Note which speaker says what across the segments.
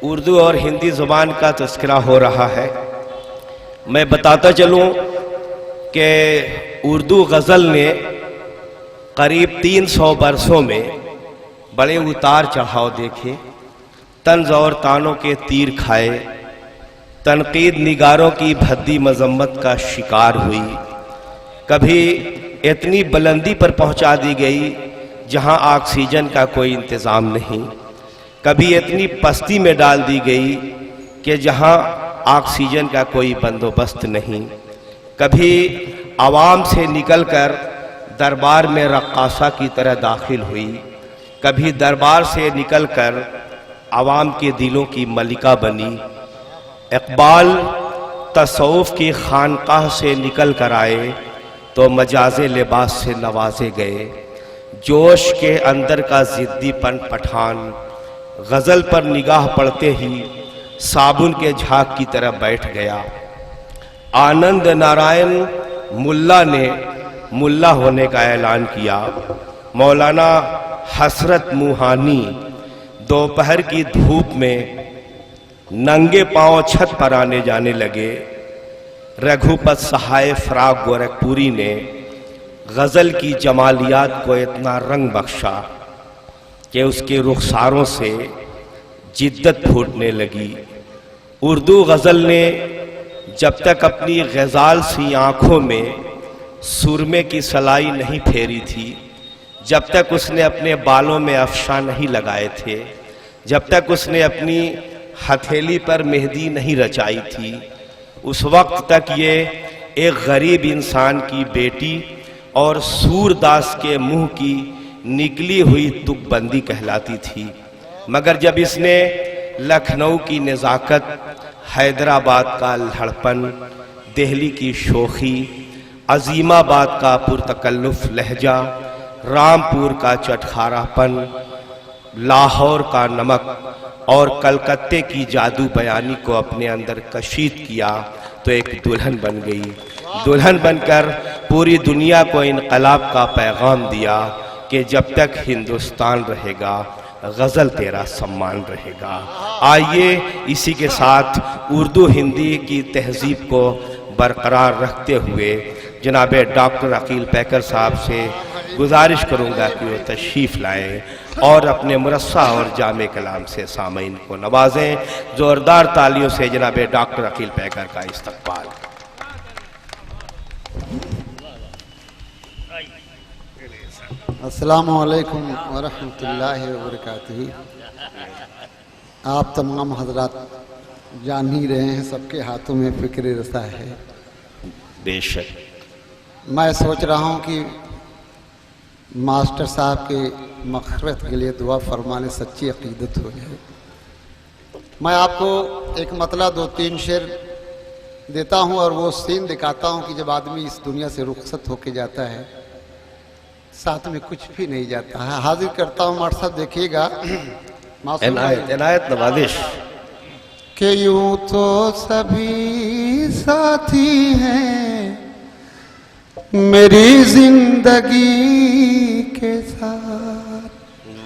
Speaker 1: उर्दू और हिंदी ज़ुबान का तज़किरा हो रहा है। मैं बताता चलूं कि उर्दू गज़ल ने करीब 300 बरसों में बड़े उतार चढ़ाव देखे, तंज़ और तानों के तीर खाए, तनकीद निगारों की भद्दी मजम्मत का शिकार हुई। कभी इतनी बुलंदी पर पहुंचा दी गई जहां ऑक्सीजन का कोई इंतज़ाम नहीं, कभी इतनी पस्ती में डाल दी गई कि जहां ऑक्सीजन का कोई बंदोबस्त नहीं, कभी आवाम से निकलकर दरबार में रक्कासा की तरह दाखिल हुई, कभी दरबार से निकलकर आवाम के दिलों की मलिका बनी। इक़बाल तसव्वुफ़ की खानकाह से निकल कर आए तो मजाज़े लिबास से नवाजे गए। जोश के अंदर का ज़िद्दीपन पठान गज़ल पर निगाह पड़ते ही साबुन के झाग की तरह बैठ गया। आनंद नारायण मुल्ला ने मुल्ला होने का ऐलान किया। मौलाना हसरत मुहानी दोपहर की धूप में नंगे पांव छत पर आने जाने लगे। रघुपत सहाय फराग गोरखपुरी ने गज़ल की जमालियात को इतना रंग बख्शा कि उसके रुखसारों से जिद्दत फूटने लगी। उर्दू गज़ल ने जब तक अपनी गज़ाल सी आँखों में सुरमे की सलाई नहीं फेरी थी, जब तक उसने अपने बालों में अफशा नहीं लगाए थे, जब तक उसने अपनी हथेली पर मेहंदी नहीं रचाई थी, उस वक्त तक ये एक गरीब इंसान की बेटी और सूरदास के मुंह की निकली हुई तुकबंदी कहलाती थी। मगर जब इसने लखनऊ की नज़ाकत, हैदराबाद का लड़पन, दिल्ली की शोखी, अजीमाबाद का पुरतकल्लुफ़ लहजा, रामपुर का चटखारापन, लाहौर का नमक और कलकत्ते की जादू बयानी को अपने अंदर कशीद किया तो एक दुल्हन बन गई। दुल्हन बनकर पूरी दुनिया को इनकलाब का पैगाम दिया कि जब तक हिंदुस्तान रहेगा गज़ल तेरा सम्मान रहेगा। आइए इसी के साथ उर्दू हिंदी की तहजीब को बरकरार रखते हुए जनाब डॉक्टर अकील पैकर साहब से गुजारिश करूंगा कि वो तशरीफ़ लाएं और अपने मुरस्सा और जामे कलाम से सामीन को नवाजें। ज़ोरदार तालियों से जनाब डॉक्टर अकील पैकर का इस्तकबाल।
Speaker 2: अस्सलामु अलैकुम वरहमतुल्लाहि वबरकातुहू। आप तमाम हजरात जान ही रहे हैं, सबके हाथों में फ़िक्र रसा है।
Speaker 1: बेशक
Speaker 2: मैं सोच रहा हूँ कि मास्टर साहब के मग़फ़िरत के लिए दुआ फरमाने सच्ची अक़ीदत हो जाए। मैं आपको एक मतला 2-3 शेर देता हूँ और वो सीन दिखाता हूँ कि जब आदमी इस दुनिया से रुखसत होके जाता है साथ में कुछ भी नहीं जाता है। हाजिर करता हूँ मास्टर साहब, देखिएगा।
Speaker 1: इनायत नवाजिश
Speaker 2: कि यूं तो सभी साथी हैं मेरी जिंदगी के साथ।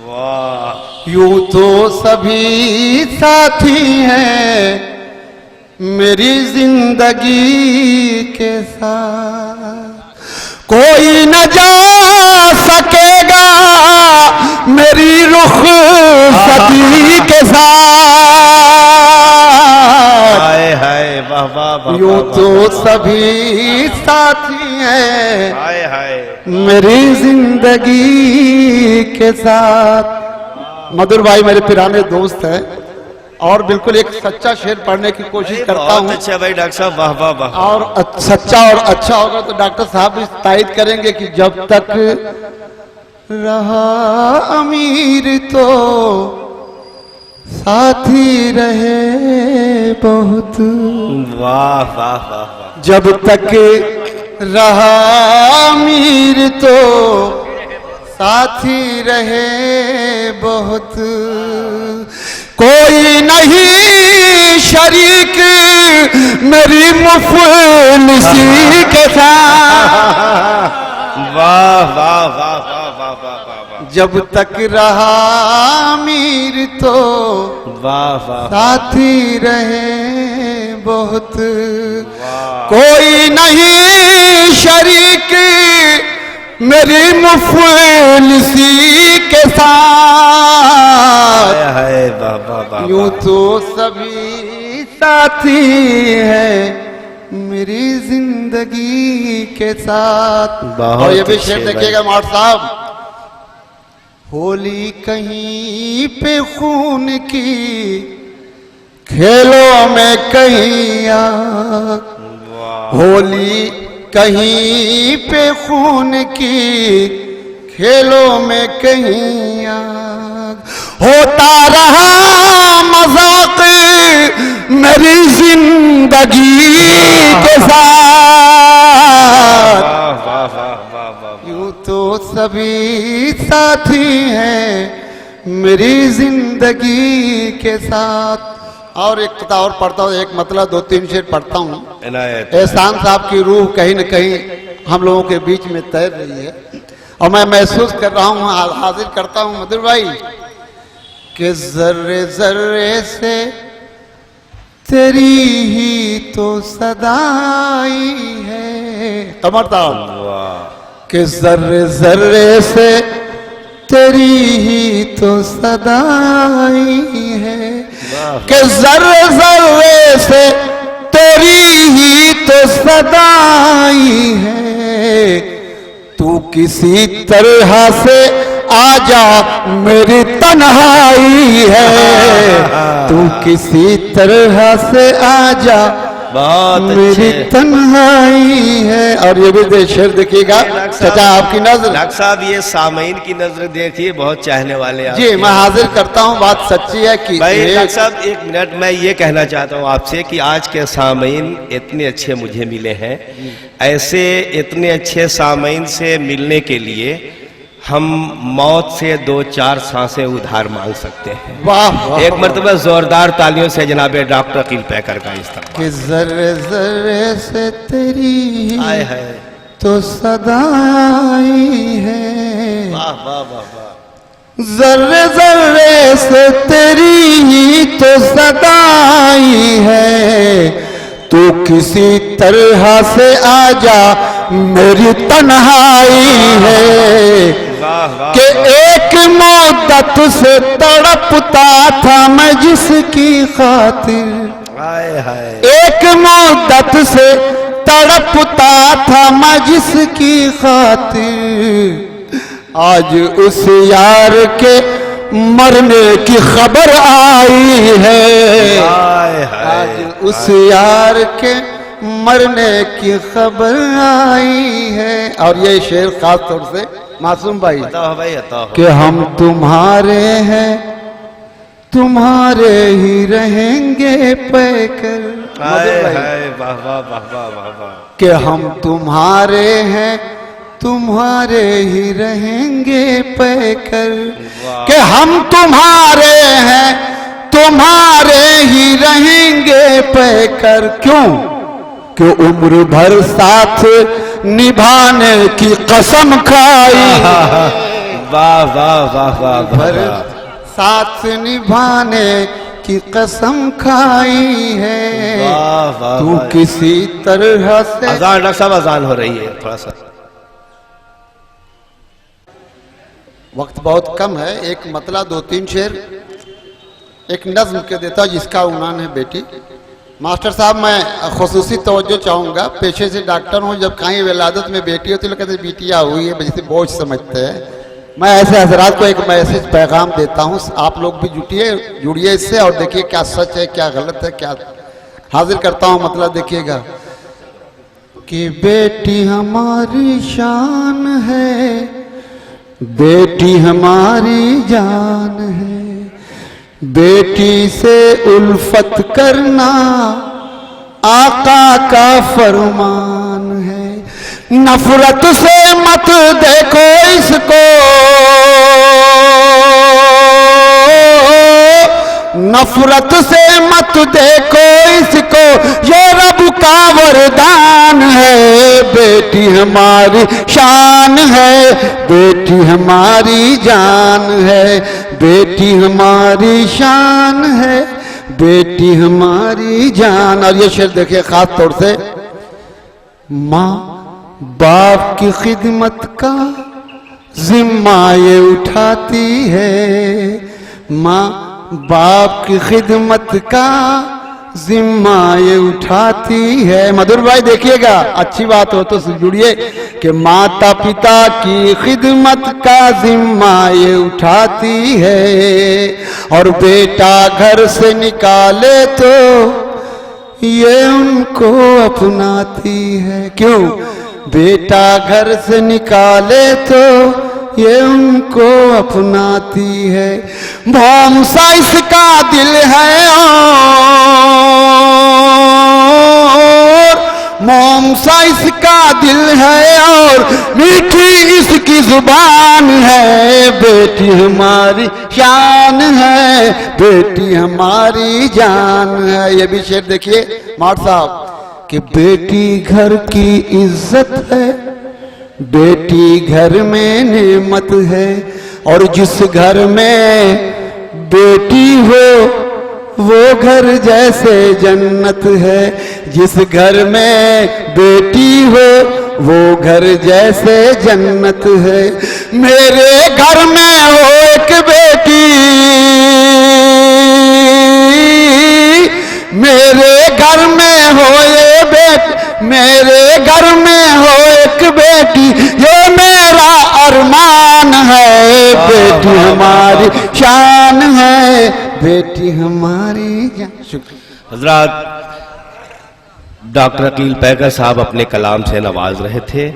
Speaker 1: वाह।
Speaker 2: यूं तो सभी साथी हैं मेरी जिंदगी के साथ, कोई न जा सकेगा मेरी रुखसती के साथ।
Speaker 1: हाय हाय वाह वाह वाह।
Speaker 2: यूं तो सभी साथी हैं
Speaker 1: हाय हाय
Speaker 2: मेरी जिंदगी के साथ। मधुर भाई मेरे पुराने दोस्त हैं और बिल्कुल एक सच्चा शेर पढ़ने की कोशिश करता हूँ।
Speaker 1: अच्छा भाई डॉक्टर साहब, वाह वाह वाह।
Speaker 2: और सच्चा और अच्छा होगा तो डॉक्टर साहब भी तायद करेंगे कि जब तक रहा अमीर तो साथी रहे बहुत।
Speaker 1: वाह वाह वाह वाह।
Speaker 2: जब तक रहा अमीर तो साथी रहे बहुत, कोई नहीं शरीक मेरी मुफलिसी के साथ।
Speaker 1: वाह वाह वाह वाह वाह वाह वाह।
Speaker 2: जब तक रहा अमीर तो
Speaker 1: वाह वाह
Speaker 2: साथी रहे बहुत, कोई नहीं शरीक मेरी मुफलिसी के साथ।
Speaker 1: है वाह वाह वाह।
Speaker 2: यूं तो सभी साथी हैं मेरी जिंदगी के साथ।
Speaker 1: बहुत
Speaker 2: और ये भी
Speaker 1: अच्छे
Speaker 2: शेर
Speaker 1: भाई।
Speaker 2: देखिएगा मार साहब, होली कहीं पे खून की, खेलों में कहीं आग। होली कहीं पे खून की, खेलों में कहीं आग। होता रहा मजाक मेरी जिंदगी के साथ।
Speaker 1: वाह वाह वाह वाह वाह।
Speaker 2: यूं तो सभी साथी हैं मेरी जिंदगी के साथ। और एक कथा और पढ़ता हूँ, एक मतलब 2-3 शेर पढ़ता हूँ।
Speaker 1: इनायत।
Speaker 2: एहसान साहब की रूह कहीं न कहीं हम लोगों के बीच में तैर रही है और मैं महसूस कर रहा हूँ, हाजिर करता हूँ मधुर भाई कि जर्रे जर्रे से तेरी ही तो सदाई है। कमर साहब
Speaker 1: वाह
Speaker 2: कि जर्रे जर्रे से तेरी ही तो सदाई है, कि जर्रे जर्रे से तेरी ही तो सदाई है। तू किसी तरह से आजा मेरी तन्हाई है, तू किसी तरह से आजा
Speaker 1: बहुत
Speaker 2: मेरी
Speaker 1: अच्छे।
Speaker 2: तन्हाई है। और ये भी शेर देखिएगा चाचा आपकी नजर।
Speaker 1: डॉक्टर साहब ये सामईन की नजर देखिए, बहुत चाहने वाले हैं
Speaker 2: जी
Speaker 1: आपके।
Speaker 2: मैं हाजिर करता हूँ, बात सच्ची है कि
Speaker 1: भाई डॉक्टर साहब 1 मिनट, मैं ये कहना चाहता हूँ आपसे कि आज के सामईन इतने अच्छे मुझे मिले हैं। ऐसे इतने अच्छे सामईन से मिलने के लिए हम मौत से 2-4 सांसें उधार मांग सकते हैं।
Speaker 2: वाह वाह।
Speaker 1: एक मरतबा जोरदार तालियों से जनाब डॉक्टर अकील पैकर का इस्तेमाल।
Speaker 2: कि जर्रे जर्रे से तेरी
Speaker 1: आए है
Speaker 2: तो सदाई है,
Speaker 1: वाह वाह वाह वाह।
Speaker 2: जर्रे जर्रे से तेरी ही तो सदाई है। तू किसी तरह से आजा मेरी तन्हाई है,
Speaker 1: वाह वाह
Speaker 2: कि एक मुद्दत से तड़पता था मैं जिसकी खातिर,
Speaker 1: आए हाय।
Speaker 2: एक मुद्दत से तड़पता था मैं जिसकी खातिर। आज उस यार के मरने की खबर आई है,
Speaker 1: आए हाय।
Speaker 2: आज उस यार के मरने की खबर आई है। और ये शेर खास तौर से मासूम भाई
Speaker 1: बताओ भाई बताओ।
Speaker 2: कि हम तुम्हारे हैं तुम्हारे ही रहेंगे पैकर।
Speaker 1: आए हाय वाह वाह वाह वाह वाह वाह।
Speaker 2: कि हम तुम्हारे हैं तुम्हारे ही रहेंगे पैकर,
Speaker 1: वाह।
Speaker 2: कि हम तुम्हारे हैं तुम्हारे ही रहेंगे पैकर। क्यों? कि उम्र भर साथ निभाने की कसम खाई,
Speaker 1: वाह वाह वाह वाह
Speaker 2: भर
Speaker 1: वाह।
Speaker 2: साथ निभाने की कसम खाई है।
Speaker 1: वाह वाह
Speaker 2: तू
Speaker 1: वाह।
Speaker 2: किसी तरह से
Speaker 1: अजान डॉक्टर साहब अजान हो रही है थोड़ा सा।
Speaker 2: वक्त बहुत कम है, एक मतलब 2-3 शेर एक नज्म के देता जिसका उन्वान है बेटी। मास्टर साहब मैं खुसूसी तवज्जो चाहूँगा, पेशे से डॉक्टर हूँ, जब कहीं विलादत में बेटी होती है कहते बिटिया हुई है जैसे बोझ समझते हैं। मैं ऐसे हजरात को एक मैसेज पैगाम देता हूँ, आप लोग भी जुड़िए इससे और देखिए क्या सच है क्या गलत है क्या। हाजिर करता हूँ मतलब देखिएगा कि बेटी हमारी शान है, बेटी हमारी जान है, बेटी से उल्फत करना आका का फरमान है। नफरत से मत देखो इसको, नफरत से मत देखो इसको, ये रब का वरदान है। बेटी हमारी शान है, बेटी हमारी जान है, बेटी हमारी शान है, बेटी हमारी जान। और ये शेर देखिए खास तौर से, माँ बाप की खिदमत का जिम्मा ये उठाती है, माँ बाप की खिदमत का जिम्मा ये उठाती है। मधुर भाई देखिएगा, अच्छी बात हो तो जुड़िए कि माता पिता की खिदमत का जिम्मा ये उठाती है, और बेटा घर से निकाले तो ये उनको अपनाती है। क्यों? बेटा घर से निकाले तो ये उनको अपनाती है। मोम सा इसका दिल है और मोम सा इसका दिल है और मीठी इसकी जुबान है, बेटी हमारी शान है, बेटी हमारी जान है। ये भी शेर देखिए मार साहब कि बेटी घर की इज्जत है, बेटी घर में नेमत है, और जिस घर में बेटी हो वो घर जैसे जन्नत है, जिस घर में बेटी हो वो घर जैसे जन्नत है। मेरे घर में हो एक बेटी, मेरे घर में हो ये बेटी, मेरे घर में हो एक बेटी, ये मेरा अरमान है, बेटी हमारी शान है, बेटी हमारी जान। शुक्रिया।
Speaker 1: हजरात, डॉक्टर अकील पैगर साहब अपने कलाम से नवाज रहे थे।